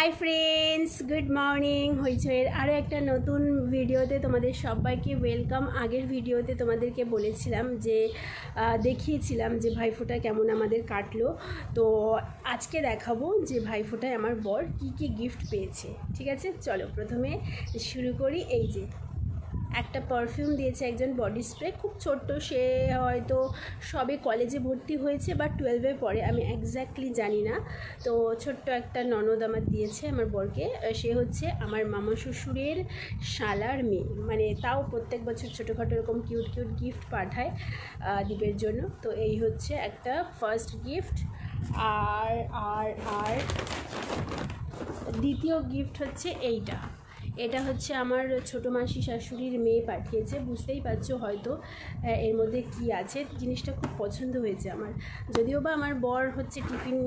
High friends, good morning. হইচইয়ের আরও একটা নতুন ভিডিওতে তোমাদের সবাইকে ওয়েলকাম। আগের ভিডিওতে তোমাদেরকে বলেছিলাম যে দেখিয়েছিলাম যে ভাইফোঁটা কেমন আমাদের কাটলো। তো আজকে দেখাবো যে ভাইফোঁটায় আমার বর কি কি গিফট পেয়েছে। ঠিক আছে, চলো প্রথমে শুরু করি। এই যে একটা পারফিউম দিয়েছে, একজন বডি স্প্রে, খুব ছোট্ট। সে হয়তো সবে কলেজে ভর্তি হয়েছে বা 12-এ পড়ে, আমি এক্স্যাক্টলি জানি না। তো ছোট্ট একটা ননদ আমার দিয়েছে আমার বরকে। সে হচ্ছে আমার মামা শ্বশুরের শালার মেয়ে, মানে তাও প্রত্যেক বছর ছোটোখাটো এরকম কিউট কিউট গিফট পাঠায় দ্বীপের জন্য। তো এই হচ্ছে একটা ফার্স্ট গিফট। আর আর আর দ্বিতীয় গিফট হচ্ছে এইটা। এটা হচ্ছে আমার ছোটো মাসি শাশুড়ির মেয়ে পাঠিয়েছে। বুঝতেই পারছো হয়তো এর মধ্যে কি আছে। জিনিসটা খুব পছন্দ হয়েছে আমার। যদিও বা আমার বর হচ্ছে টিফিন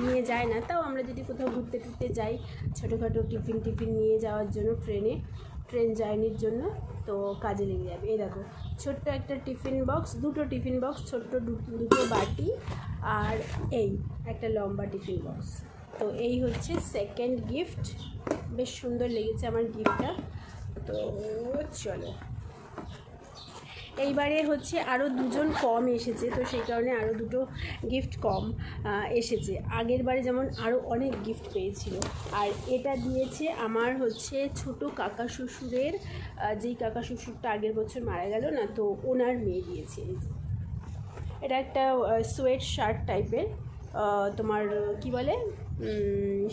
নিয়ে যায় না, তাও আমরা যদি কোথাও ঘুরতে টুরতে যাই ছোটোখাটো টিফিন নিয়ে যাওয়ার জন্য ট্রেন জার্নির জন্য, তো কাজে লেগে যাবে। এই দেখো ছোট্ট একটা টিফিন বক্স, দুটো টিফিন বক্স, ছোট্ট দুটো বাটি, আর এই একটা লম্বা টিফিন বক্স। তো এই হচ্ছে সেকেন্ড গিফট। বেশ সুন্দর লেগেছে আমার গিফটটা। তো চলো, এইবারে হচ্ছে আরও দুজন কম এসেছে, তো সেই কারণে আরও দুটো গিফট কম এসেছে। আগের বারে যেমন আরও অনেক গিফট পেয়েছিল। আর এটা দিয়েছে আমার হচ্ছে ছোটো কাকা শ্বশুরের, যেই কাকা শ্বশুরটা আগের বছর মারা গেল না, তো ওনার মেয়ে দিয়েছে। এটা একটা সোয়েট শার্ট টাইপের, তোমার কি বলে,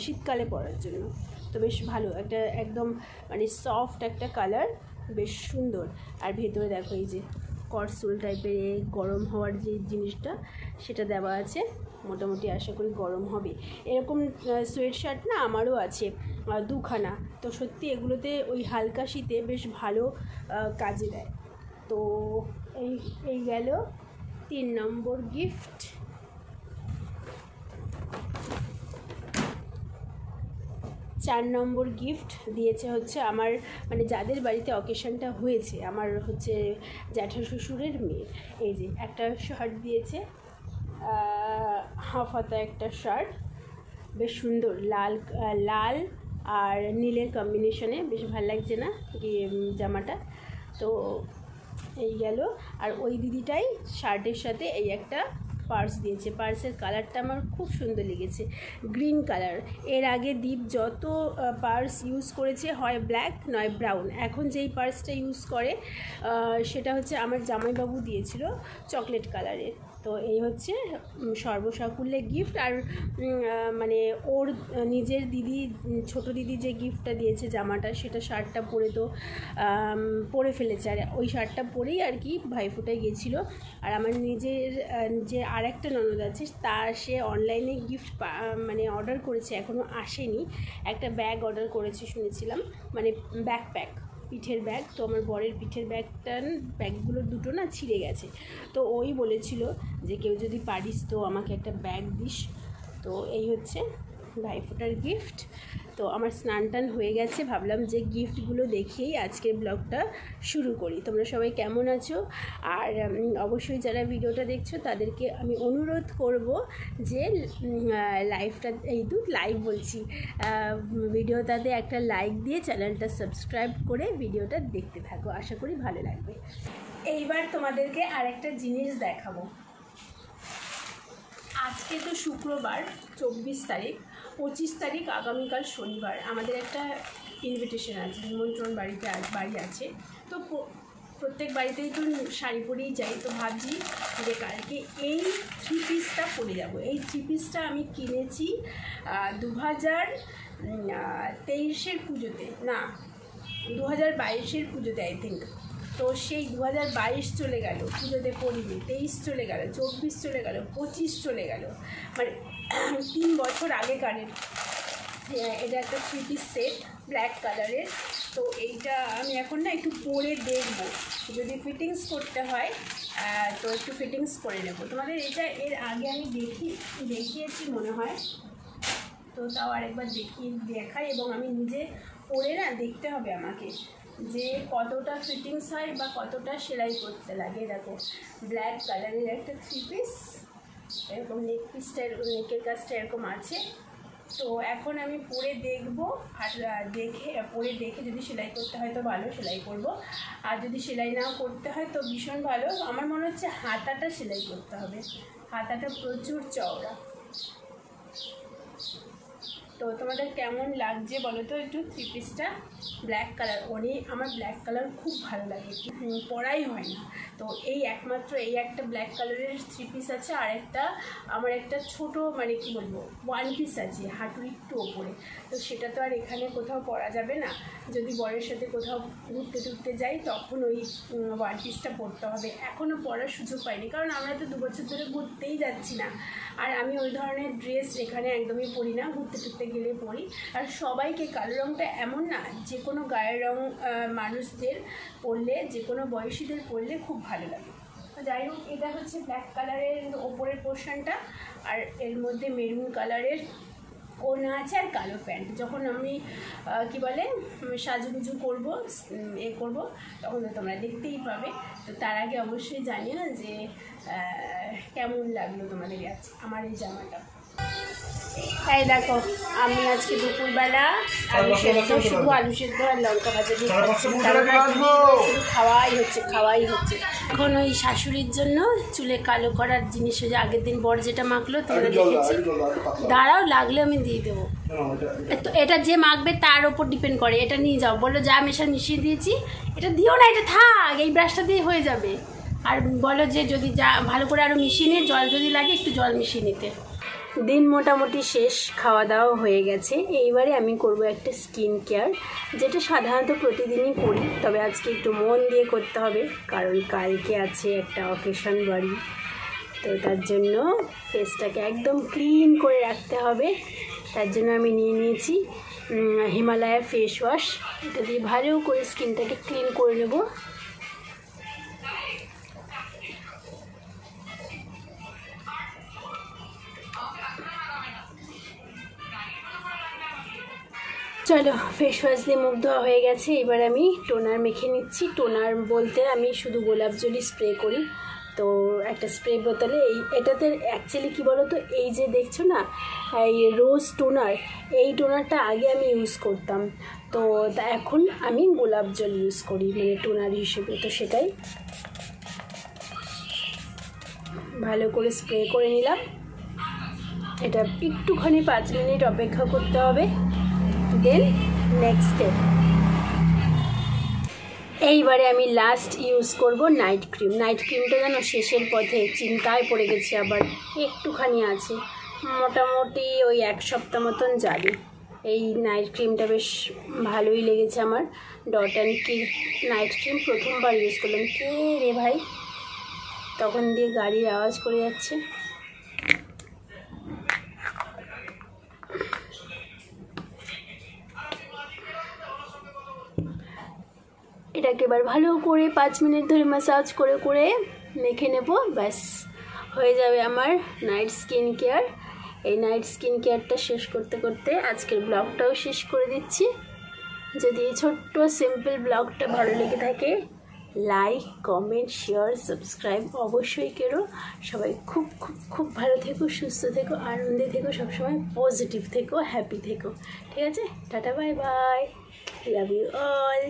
শীতকালে পরার জন্য। তো বেশ ভালো একটা, একদম মানে সফট একটা কালার, বেশ সুন্দর। আর ভেতরে দেখো এই যে করসুল টাইপের গরম হওয়ার যে জিনিসটা সেটা দেওয়া আছে। মোটামুটি আশা করি গরম হবে। এরকম সোয়েট শার্ট না আমারও আছে দুখানা। তো সত্যি এগুলোতে ওই হালকা শীতে বেশ ভালো কাজে দেয়। তো এই গেল 3 নম্বর গিফট। 4 নম্বর গিফট দিয়েছে হচ্ছে আমার, মানে যাদের বাড়িতে অকেশনটা হয়েছে, আমার হচ্ছে জ্যাঠা শ্বশুরের মেয়ে। এই যে একটা শার্ট দিয়েছে, হাফ হাতা একটা শার্ট, বেশ সুন্দর, লাল আর নীলের কম্বিনেশনে, বেশ ভালো লাগছে না জামাটা। তো এই গেল। আর ওই দিদিটাই শার্টের সাথে এই একটা পার্স দিয়েছে। পার্সের কালারটা আমার খুব সুন্দর লেগেছে, গ্রিন কালার। এর আগে দীপ যত পার্স ইউজ করেছে হয় ব্ল্যাক নয় ব্রাউন। এখন যেই পার্সটা ইউজ করে সেটা হচ্ছে আমার জামাইবাবু দিয়েছিল চকলেট কালারের। তো এই হচ্ছে সর্বসাকুল্যে গিফট। আর মানে ওর নিজের দিদি, ছোটো দিদি যে গিফটটা দিয়েছে জামাটা, সেটা শার্টটা পরে তো পরে ফেলেছে। আর ওই শার্টটা পরেই আর কি ভাইফোঁটায় গেছিলো। আর আমার নিজের যে আর একটা ননদ আছে, সে অনলাইনে গিফট মানে অর্ডার করেছে, এখনও আসেনি। একটা ব্যাগ অর্ডার করেছে শুনেছিলাম, মানে ব্যাকপ্যাক, পিঠের ব্যাগ। তো আমার বরের পিঠের ব্যাগগুলো দুটো না ছিঁড়ে গেছে। তো ওই বলেছিল যে কেউ যদি পারিস তো আমাকে একটা ব্যাগ দিস। তো এই হচ্ছে ভাইফোঁটার গিফট। তো আমার স্নান টান হয়ে গেছে, ভাবলাম যে গিফটগুলো দেখেই আজকের ব্লগটা শুরু করি। তোমরা সবাই কেমন আছো? আর অবশ্যই যারা ভিডিওটা দেখছো তাদেরকে আমি অনুরোধ করব যে লাইভ বলছি, ভিডিওটাতে একটা লাইক দিয়ে চ্যানেলটা সাবস্ক্রাইব করে ভিডিওটা দেখতে থাকো, আশা করি ভালো লাগবে। এইবার তোমাদেরকে আরেকটা জিনিস দেখাবো। আজকে তো শুক্রবার 24 তারিখ, 25 তারিখ আগামীকাল শনিবার আমাদের একটা ইনভিটেশন আছে, নিমন্ত্রণ বাড়ি আছে। তো প্রত্যেক বাড়িতেই তো শাড়ি পরেই যাই। তো ভাবছি যে কালকে এই 3 পিসটা পরে যাব। এই 3 পিসটা আমি কিনেছি 2023-এর পুজোতে, না 2022-এর পুজোতে আই থিঙ্ক। তো সেই 2022 চলে গেল, পুজোতে পড়িনি। 23 চলে গেল, 24 চলে গেল, 25 চলে গেল, মানে 3 বছর আগেকারের। এটা একটা 3 পিস সেট, ব্ল্যাক কালারের। তো এইটা আমি এখন না একটু পরে দেখব, যদি ফিটিংস করতে হয় তো একটু ফিটিংস করে নেব। তোমাদের এটা এর আগে আমি দেখিয়েছি মনে হয়, তো তাও আরেকবার দেখাই। এবং আমি নিজে পরে না দেখতে হবে আমাকে যে কতটা ফিটিংস হয় বা কতটা সেলাই করতে লাগে। দেখো ব্ল্যাক কালারের একটা 3 পিস, এরকম নেকের কাজটা এরকম আছে। তো এখন আমি পরে দেখব, আর পরে দেখে যদি সেলাই করতে হয় তো ভালো, সেলাই করব। আর যদি সেলাই না করতে হয় তো ভীষণ ভালো। আমার মনে হচ্ছে হাতাটা সেলাই করতে হবে, হাতাটা প্রচুর চওড়া। তো তোমাদের কেমন লাগছে বলো তো একটু। 3 পিসটা ব্ল্যাক কালার, আমার ব্ল্যাক কালার খুব ভালো লাগে, পরাই হয় না। তো এই একমাত্র এই একটা ব্ল্যাক কালারের 3 পিস আছে, আর আমার একটা ছোট মানে কি বলবো 1 পিস আছে হাঁটুর একটু ওপরে। তো সেটা তো আর এখানে কোথাও পরা যাবে না, যদি বরের সাথে কোথাও ঘুরতে যাই তখন ওই 1 পিসটা পরতে হবে। এখনও পরার সুযোগ পাইনি, কারণ আমরা তো 2 বছর ধরে ঘুরতেই যাচ্ছি না। আর আমি ওই ধরনের ড্রেস এখানে একদমই পরি না, ঘুরতে গেলে পরি। আর সবাইকে কালো রঙটা এমন না, যে কোনো গায়ের রং মানুষদের পরলে, যে কোনো বয়সীদের পরলে খুব ভালো লাগে। যাই হোক, এটা হচ্ছে ব্ল্যাক কালারের ওপরের পোর্শনটা, আর এর মধ্যে মেরুন কালারের ওড়না আছে আর কালো প্যান্ট। যখন আমি কি বলে সাজুগুজু করবো তখন তো তোমরা দেখতেই পাবে। তো তার আগে অবশ্যই জানিও যে কেমন লাগলো তোমাদের আমার এই জামাটা। এই দেখো, আমি আজকে দুপুরবেলা আলু সেদ্ধ, শুধু আলু সেদ্ধ আর লঙ্কা ভাজা দিয়ে শুধু খাওয়াই হচ্ছে। এখন ওই শাশুড়ির জন্য চুলে কালো করার জিনিস, যে আগের দিন বর যেটা মাখলো তোমরা দেখেছি, দাঁড়াও লাগলে আমি দিয়ে দেবো। তো এটা যে মাখবে তার ওপর ডিপেন্ড করে। এটা নিয়ে যাও, বলো যা মিশিয়ে দিয়েছি, এটা দিও না, এটা থাক, এই ব্রাশটা দিয়ে হয়ে যাবে। আর বলো যে যদি যা ভালো করে আরও মিশিয়ে নিয়ে জল যদি লাগে একটু জল মিশিয়ে নিতে। দিন মোটামুটি শেষ, খাওয়া দাওয়া হয়ে গেছে। এইবারে আমি করব একটা স্কিন কেয়ার, যেটা সাধারণত প্রতিদিনই করি, তবে আজকে একটু মন দিয়ে করতে হবে, কারণ কালকে আছে একটা অকেশন বাড়ি। তো তার জন্য ফেসটাকে একদম ক্লিন করে রাখতে হবে। তার জন্য আমি নিয়ে নিয়েছি হিমালয়া ফেস ওয়াশ। এটা দিয়ে ভালো করে স্কিনটাকে ক্লিন করে নেব। চলো, ফেস ওয়াশ দিয়ে মুখ ধোয়া হয়ে গেছে, এবার আমি টোনার মেখে নিচ্ছি। টোনার বলতে আমি শুধু গোলাপ জলই স্প্রে করি। তো একটা স্প্রে বোতলে এটাতে অ্যাকচুয়ালি কী বলো তো, এই যে দেখছো না এই রোজ টোনার, এই টোনারটা আগে আমি ইউজ করতাম। তো এখন আমি গোলাপ জল ইউজ করি মানে টোনার হিসেবে। তো সেটাই ভালো করে স্প্রে করে নিলাম। এটা একটুখানি 5 মিনিট অপেক্ষা করতে হবে। দেন নেক্সট স্টেপ, এইবারে আমি লাস্ট ইউজ করব নাইট ক্রিম। নাইট ক্রিমটা যেন শেষের পথে, চিন্তায় পড়ে গেছি, আবার একটুখানি আছে, মোটামুটি ওই 1 সপ্তাহ মতন যাবে। এই নাইট ক্রিমটা বেশ ভালোই লেগেছে আমার। ডট অ্যান্ড কি নাইট ক্রিম প্রথমবার ইউজ করলাম। কে রে ভাই তখন দিয়ে গাড়ির আওয়াজ করে যাচ্ছে। এটাকে এবার ভালো করে 5 মিনিট ধরে ম্যাসাজ করে করে মেখে নেব, ব্যাস হয়ে যাবে আমার নাইট স্কিন কেয়ার। এই নাইট স্কিন কেয়ারটা শেষ করতে করতে আজকের ব্লগটাও শেষ করে দিচ্ছি। যদি এই ছোট্ট সিম্পল ব্লগটা ভালো লেগে থাকে, লাইক, কমেন্ট, শেয়ার, সাবস্ক্রাইব অবশ্যই করো। সবাই খুব খুব খুব ভালো থেকো, সুস্থ থেকো, আনন্দে থেকো, সবসময় পজিটিভ থেকো, হ্যাপি থেকো। ঠিক আছে, tata, bye bye, love you all.